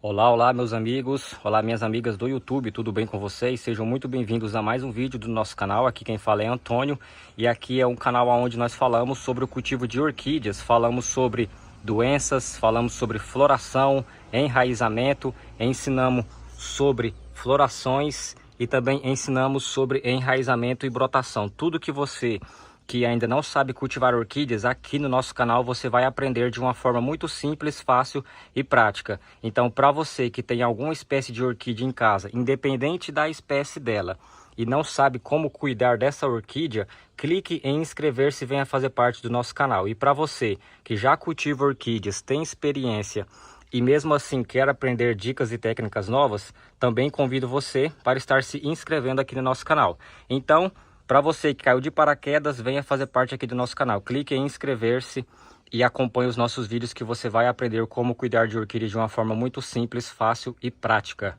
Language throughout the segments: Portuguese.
Olá, olá meus amigos, olá minhas amigas do YouTube, tudo bem com vocês? Sejam muito bem-vindos a mais um vídeo do nosso canal. Aqui quem fala é Antônio e aqui é um canal onde nós falamos sobre o cultivo de orquídeas, falamos sobre doenças, falamos sobre floração, enraizamento, ensinamos sobre florações e também ensinamos sobre enraizamento e brotação. Tudo que você que ainda não sabe cultivar orquídeas, aqui no nosso canal você vai aprender de uma forma muito simples, fácil e prática. Então, para você que tem alguma espécie de orquídea em casa, independente da espécie dela, e não sabe como cuidar dessa orquídea, clique em inscrever-se e venha fazer parte do nosso canal. E para você que já cultiva orquídeas, tem experiência e mesmo assim quer aprender dicas e técnicas novas, também convido você para estar se inscrevendo aqui no nosso canal. Então, para você que caiu de paraquedas, venha fazer parte aqui do nosso canal. Clique em inscrever-se e acompanhe os nossos vídeos que você vai aprender como cuidar de orquídeas de uma forma muito simples, fácil e prática.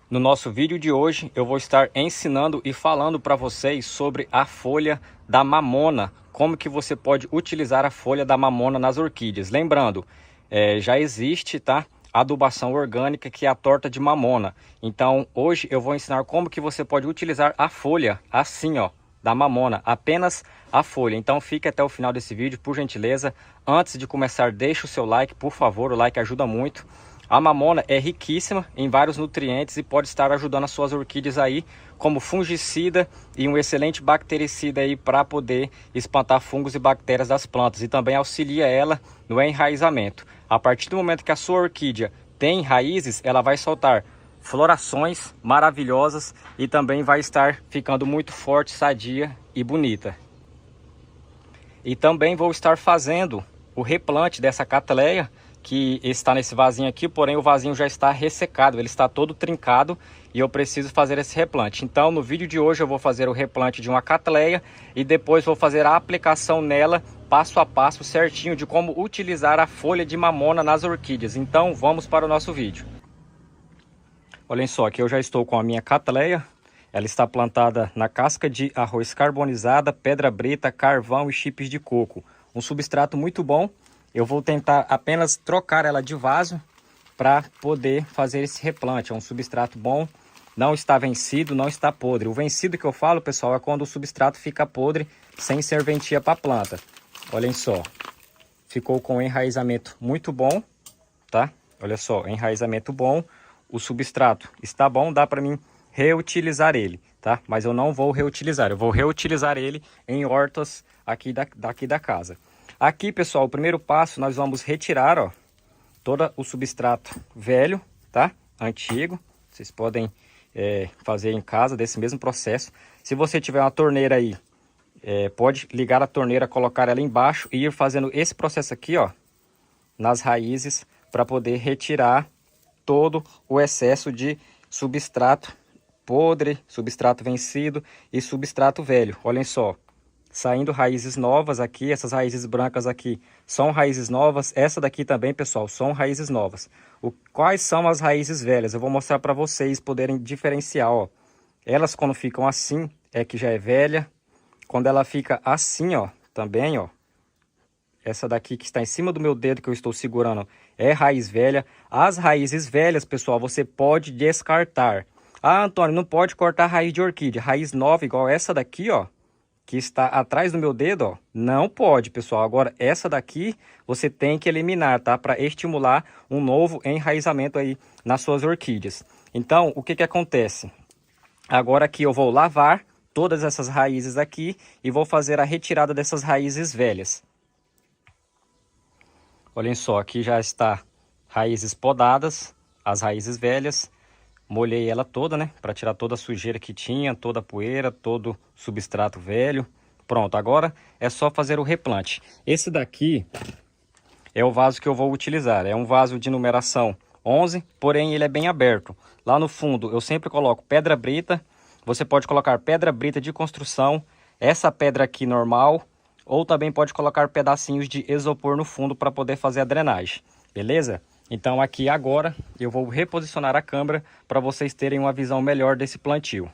No nosso vídeo de hoje, eu vou estar ensinando e falando para vocês sobre a folha da mamona. Como que você pode utilizar a folha da mamona nas orquídeas. Lembrando, já existe, tá? Adubação orgânica, que é a torta de mamona. Então hoje eu vou ensinar como que você pode utilizar a folha assim, ó, da mamona, apenas a folha. Então fique até o final desse vídeo, por gentileza. Antes de começar, deixa o seu like, por favor, o like ajuda muito. A mamona é riquíssima em vários nutrientes e pode estar ajudando as suas orquídeas aí como fungicida e um excelente bactericida aí para poder espantar fungos e bactérias das plantas, e também auxilia ela no enraizamento. A partir do momento que a sua orquídea tem raízes, ela vai soltar florações maravilhosas e também vai estar ficando muito forte, sadia e bonita. E também vou estar fazendo o replante dessa catleia que está nesse vasinho aqui, porém o vasinho já está ressecado, ele está todo trincado e eu preciso fazer esse replante. Então no vídeo de hoje eu vou fazer o replante de uma catleia e depois vou fazer a aplicação nela, passo a passo certinho de como utilizar a folha de mamona nas orquídeas. Então vamos para o nosso vídeo. Olhem só, aqui eu já estou com a minha catleia. Ela está plantada na casca de arroz carbonizada, pedra brita, carvão e chips de coco. Um substrato muito bom. Eu vou tentar apenas trocar ela de vaso para poder fazer esse replante. É um substrato bom, não está vencido, não está podre. O vencido que eu falo, pessoal, é quando o substrato fica podre, sem serventia para a planta. Olhem só, ficou com um enraizamento muito bom, tá? Olha só, enraizamento bom, o substrato está bom, dá para mim reutilizar ele, tá? Mas eu não vou reutilizar, eu vou reutilizar ele em hortas aqui da casa. Aqui, pessoal, o primeiro passo, nós vamos retirar, ó, todo o substrato velho, tá? Antigo. Vocês podem fazer em casa desse mesmo processo. Se você tiver uma torneira aí, pode ligar a torneira, colocar ela embaixo e ir fazendo esse processo aqui, ó, nas raízes, para poder retirar todo o excesso de substrato podre, substrato vencido e substrato velho. Olhem só. Saindo raízes novas aqui, essas raízes brancas aqui são raízes novas. Essa daqui também, pessoal, são raízes novas. Quais são as raízes velhas? Eu vou mostrar para vocês poderem diferenciar, ó. Elas quando ficam assim, é que já é velha. Quando ela fica assim, ó, também, ó. Essa daqui que está em cima do meu dedo que eu estou segurando é raiz velha. As raízes velhas, pessoal, você pode descartar. Ah, Antônio, não pode cortar raiz de orquídea. Raiz nova igual essa daqui, ó, que está atrás do meu dedo, ó, não pode, pessoal. Agora, essa daqui você tem que eliminar, tá? Para estimular um novo enraizamento aí nas suas orquídeas. Então, o que que acontece? Agora aqui eu vou lavar todas essas raízes aqui e vou fazer a retirada dessas raízes velhas. Olhem só, aqui já está raízes podadas, as raízes velhas. Molhei ela toda, né? Para tirar toda a sujeira que tinha, toda a poeira, todo substrato velho. Pronto, agora é só fazer o replante. Esse daqui é o vaso que eu vou utilizar. É um vaso de numeração 11, porém ele é bem aberto. Lá no fundo eu sempre coloco pedra brita. Você pode colocar pedra brita de construção, essa pedra aqui normal, ou também pode colocar pedacinhos de isopor no fundo para poder fazer a drenagem. Beleza? Então aqui agora eu vou reposicionar a câmera para vocês terem uma visão melhor desse plantio.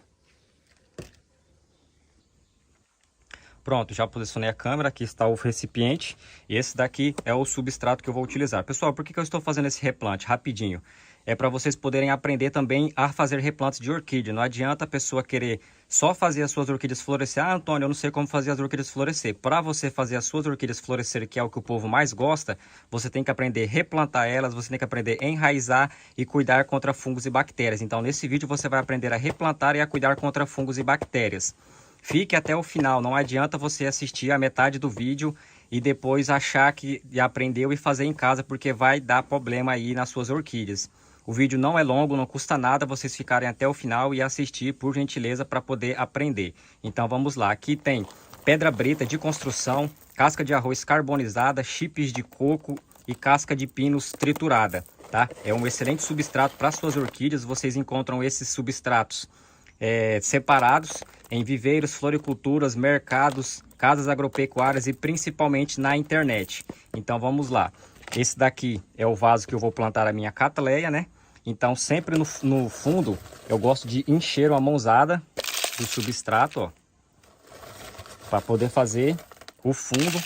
Pronto, já posicionei a câmera, aqui está o recipiente e esse daqui é o substrato que eu vou utilizar. Pessoal, por que eu estou fazendo esse replante? Rapidinho. É para vocês poderem aprender também a fazer replantes de orquídea. Não adianta a pessoa querer só fazer as suas orquídeas florescer. Ah, Antônio, eu não sei como fazer as orquídeas florescer. Para você fazer as suas orquídeas florescer, que é o que o povo mais gosta, você tem que aprender a replantar elas, você tem que aprender a enraizar e cuidar contra fungos e bactérias. Então, nesse vídeo você vai aprender a replantar e a cuidar contra fungos e bactérias. Fique até o final, não adianta você assistir a metade do vídeo e depois achar que já aprendeu e fazer em casa, porque vai dar problema aí nas suas orquídeas. O vídeo não é longo, não custa nada vocês ficarem até o final e assistir, por gentileza, para poder aprender. Então vamos lá, aqui tem pedra brita de construção, casca de arroz carbonizada, chips de coco e casca de pinos triturada, tá? É um excelente substrato para suas orquídeas, vocês encontram esses substratos separados em viveiros, floriculturas, mercados, casas agropecuárias e principalmente na internet. Então vamos lá. Esse daqui é o vaso que eu vou plantar a minha cataleia, né? Então sempre no fundo eu gosto de encher uma mãozada do substrato, ó, para poder fazer o fundo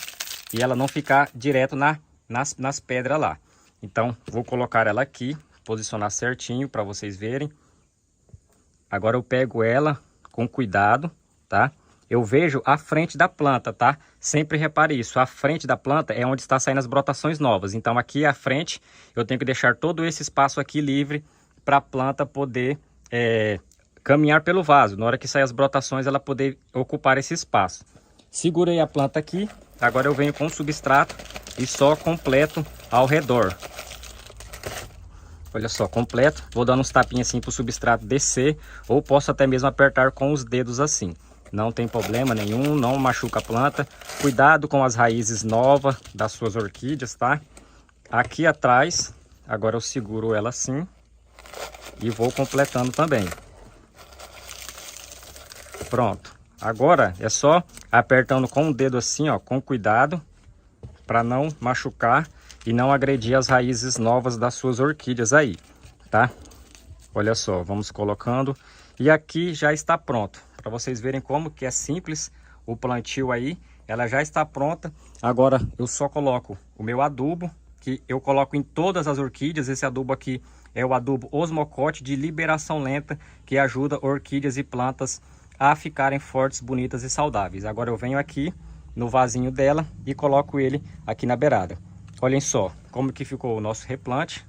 e ela não ficar direto nas pedras lá. Então vou colocar ela aqui, posicionar certinho para vocês verem. Agora eu pego ela com cuidado, tá? Eu vejo a frente da planta, tá? Sempre repare isso, a frente da planta é onde está saindo as brotações novas. Então aqui à frente eu tenho que deixar todo esse espaço aqui livre para a planta poder caminhar pelo vaso. Na hora que sair as brotações ela poder ocupar esse espaço. Segurei a planta aqui, agora eu venho com o substrato e só completo ao redor. Olha só, completo. Vou dando uns tapinhas assim para o substrato descer, ou posso até mesmo apertar com os dedos assim. Não tem problema nenhum, não machuca a planta. Cuidado com as raízes novas das suas orquídeas, tá? Aqui atrás, agora eu seguro ela assim e vou completando também. Pronto. Agora é só apertando com o dedo assim, ó, com cuidado, para não machucar e não agredir as raízes novas das suas orquídeas aí, tá? Olha só, vamos colocando. E aqui já está pronto. Para vocês verem como que é simples o plantio aí. Ela já está pronta. Agora eu só coloco o meu adubo, que eu coloco em todas as orquídeas. Esse adubo aqui é o adubo Osmocote de liberação lenta, que ajuda orquídeas e plantas a ficarem fortes, bonitas e saudáveis. Agora eu venho aqui no vasinho dela e coloco ele aqui na beirada. Olhem só como que ficou o nosso replante.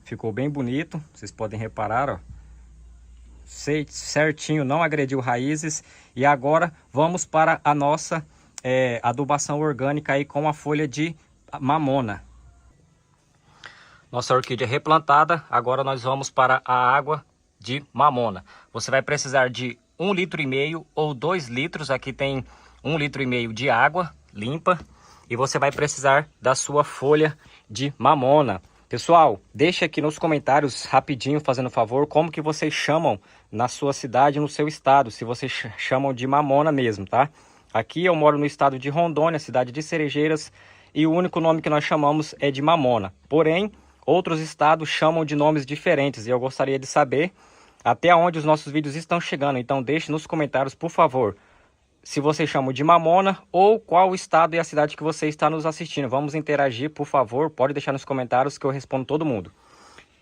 Ficou bem bonito, vocês podem reparar, ó. Certinho, não agrediu raízes. E agora vamos para a nossa adubação orgânica aí com a folha de mamona. Nossa orquídea replantada, agora nós vamos para a água de mamona. Você vai precisar de 1,5 litro ou 2 litros, aqui tem 1,5 litro de água limpa. E você vai precisar da sua folha de mamona. Pessoal, deixa aqui nos comentários rapidinho, fazendo favor, como que vocês chamam na sua cidade, no seu estado, se vocês chamam de mamona mesmo, tá? Aqui eu moro no estado de Rondônia, cidade de Cerejeiras, e o único nome que nós chamamos é de mamona. Porém, outros estados chamam de nomes diferentes e eu gostaria de saber até onde os nossos vídeos estão chegando. Então deixe nos comentários, por favor, se vocês chamam de mamona ou qual o estado e a cidade que você está nos assistindo. Vamos interagir, por favor. Pode deixar nos comentários que eu respondo todo mundo.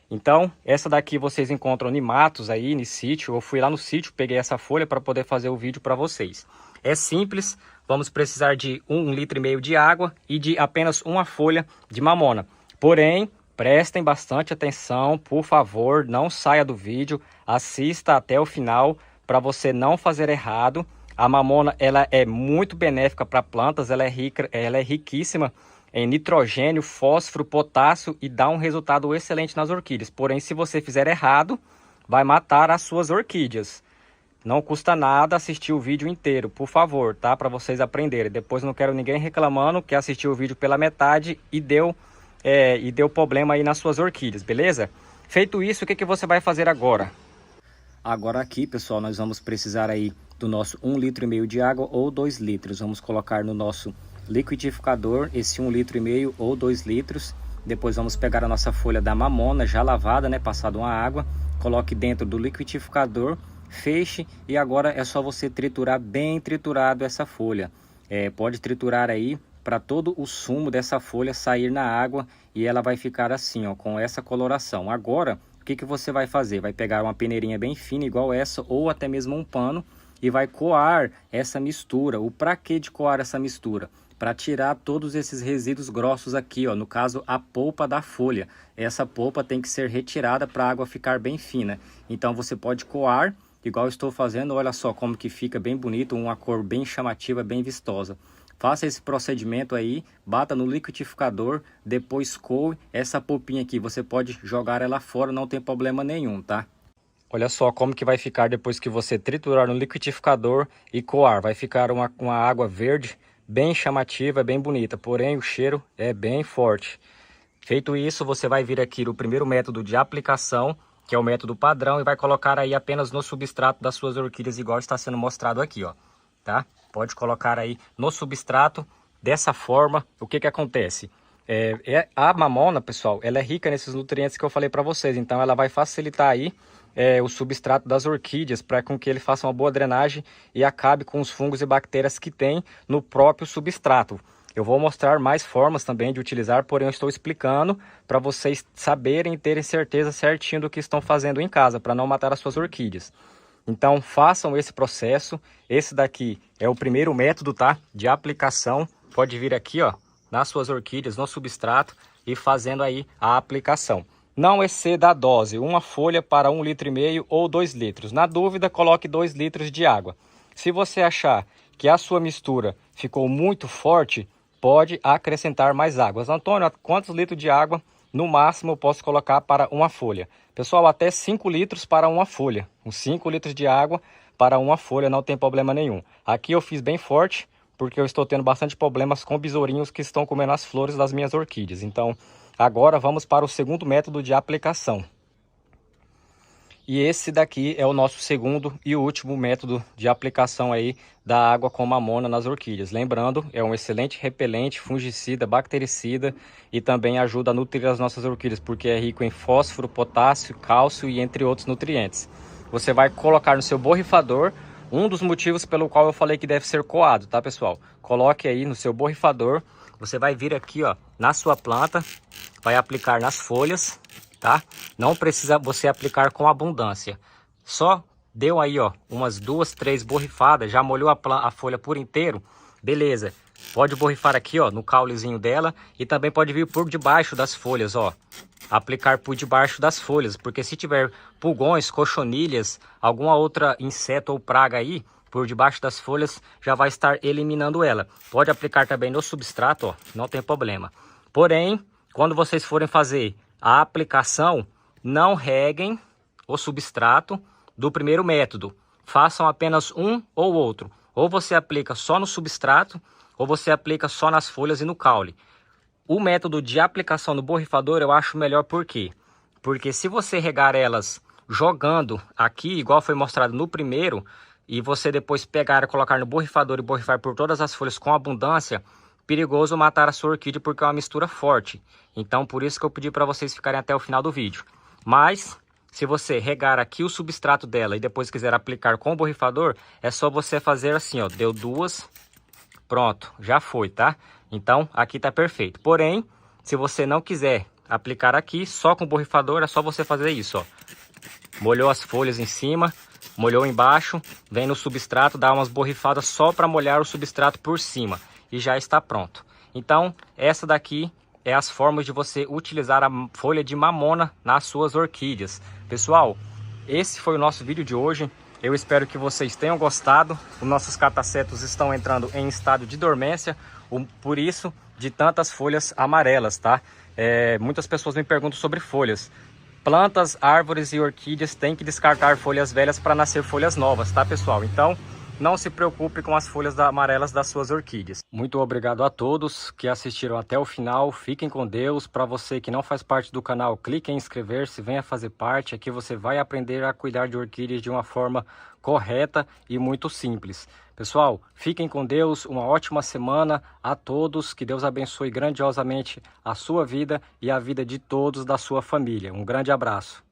Então, essa daqui vocês encontram em matos aí, no sítio. Eu fui lá no sítio, peguei essa folha para poder fazer o vídeo para vocês. É simples, vamos precisar de 1,5 litro de água e de apenas uma folha de mamona. Porém, prestem bastante atenção, por favor, não saia do vídeo. Assista até o final para você não fazer errado. A mamona ela é muito benéfica para plantas, ela é riquíssima em nitrogênio, fósforo, potássio e dá um resultado excelente nas orquídeas. Porém, se você fizer errado, vai matar as suas orquídeas. Não custa nada assistir o vídeo inteiro, por favor, tá? Para vocês aprenderem. Depois não quero ninguém reclamando que assistiu o vídeo pela metade e deu problema aí nas suas orquídeas, beleza? Feito isso, o que você vai fazer agora? Agora aqui, pessoal, nós vamos precisar aí do nosso 1,5 litro de água ou 2 litros. Vamos colocar no nosso liquidificador esse 1,5 litro ou 2 litros. Depois vamos pegar a nossa folha da mamona já lavada, né, passado uma água. Coloque dentro do liquidificador feche e agora é só você triturar bem triturado essa folha. Pode triturar aí para todo o sumo dessa folha sair na água e ela vai ficar assim, ó, com essa coloração. Agora, o que você vai fazer? Vai pegar uma peneirinha bem fina igual essa ou até mesmo um pano e vai coar essa mistura. O para que de coar essa mistura? Para tirar todos esses resíduos grossos aqui, ó, no caso a polpa da folha. Essa polpa tem que ser retirada para a água ficar bem fina. Então você pode coar, igual eu estou fazendo, olha só como que fica bem bonito, uma cor bem chamativa, bem vistosa. Faça esse procedimento aí, bata no liquidificador, depois coe essa polpinha aqui. Você pode jogar ela fora, não tem problema nenhum, tá? Olha só como que vai ficar depois que você triturar no liquidificador e coar. Vai ficar uma água verde, bem chamativa, bem bonita, porém o cheiro é bem forte. Feito isso, você vai vir aqui no primeiro método de aplicação, que é o método padrão, e vai colocar aí apenas no substrato das suas orquídeas, igual está sendo mostrado aqui, ó, tá? Pode colocar aí no substrato, dessa forma. O que acontece? A mamona, pessoal, ela é rica nesses nutrientes que eu falei para vocês, então ela vai facilitar aí o substrato das orquídeas para com que ele faça uma boa drenagem e acabe com os fungos e bactérias que tem no próprio substrato. Eu vou mostrar mais formas também de utilizar, porém eu estou explicando para vocês saberem e terem certeza certinho do que estão fazendo em casa, para não matar as suas orquídeas. Então façam esse processo. Esse daqui é o primeiro método, tá? De aplicação. Pode vir aqui, ó, nas suas orquídeas, no substrato e fazendo aí a aplicação. Não exceda a dose, uma folha para 1,5 litro ou 2 litros. Na dúvida, coloque 2 litros de água. Se você achar que a sua mistura ficou muito forte, pode acrescentar mais água. Antônio, quantos litros de água no máximo eu posso colocar para uma folha? Pessoal, até 5 litros para uma folha. Uns 5 litros de água para uma folha, não tem problema nenhum. Aqui eu fiz bem forte, porque eu estou tendo bastante problemas com besourinhos que estão comendo as flores das minhas orquídeas. Então, agora vamos para o segundo método de aplicação. E esse daqui é o nosso segundo e último método de aplicação aí da água com mamona nas orquídeas. Lembrando, é um excelente repelente, fungicida, bactericida e também ajuda a nutrir as nossas orquídeas, porque é rico em fósforo, potássio, cálcio e entre outros nutrientes. Você vai colocar no seu borrifador, um dos motivos pelo qual eu falei que deve ser coado, tá, pessoal? Coloque aí no seu borrifador, você vai vir aqui, ó, na sua planta, vai aplicar nas folhas, tá? Não precisa você aplicar com abundância. Só deu aí, ó, umas 2, 3 borrifadas, já molhou a folha por inteiro, beleza. Pode borrifar aqui, ó, no caulezinho dela e também pode vir por debaixo das folhas, ó. Aplicar por debaixo das folhas, porque se tiver pulgões, cochonilhas, alguma outra inseto ou praga aí, por debaixo das folhas, já vai estar eliminando ela. Pode aplicar também no substrato, ó, não tem problema. Porém, quando vocês forem fazer a aplicação, não reguem o substrato do primeiro método. Façam apenas um ou outro. Ou você aplica só no substrato, ou você aplica só nas folhas e no caule. O método de aplicação no borrifador eu acho melhor, por quê? Porque se você regar elas jogando aqui, igual foi mostrado no primeiro, e você depois pegar e colocar no borrifador e borrifar por todas as folhas com abundância, perigoso matar a sua orquídea, porque é uma mistura forte. Então por isso que eu pedi para vocês ficarem até o final do vídeo. Mas se você regar aqui o substrato dela e depois quiser aplicar com o borrifador, é só você fazer assim, ó, deu 2, pronto, já foi, tá? Então aqui tá perfeito. Porém, se você não quiser aplicar aqui só com o borrifador, é só você fazer isso, ó. Molhou as folhas em cima, molhou embaixo, vem no substrato, dá umas borrifadas só para molhar o substrato por cima e já está pronto. Então, essa daqui é as formas de você utilizar a folha de mamona nas suas orquídeas. Pessoal, esse foi o nosso vídeo de hoje. Eu espero que vocês tenham gostado. Os nossos catacetos estão entrando em estado de dormência, por isso de tantas folhas amarelas, tá? Muitas pessoas me perguntam sobre folhas. Plantas, árvores e orquídeas têm que descartar folhas velhas para nascer folhas novas, tá, pessoal? Então, não se preocupe com as folhas amarelas das suas orquídeas. Muito obrigado a todos que assistiram até o final. Fiquem com Deus. Para você que não faz parte do canal, clique em inscrever-se, venha fazer parte. Aqui você vai aprender a cuidar de orquídeas de uma forma correta e muito simples. Pessoal, fiquem com Deus. Uma ótima semana a todos. Que Deus abençoe grandiosamente a sua vida e a vida de todos da sua família. Um grande abraço.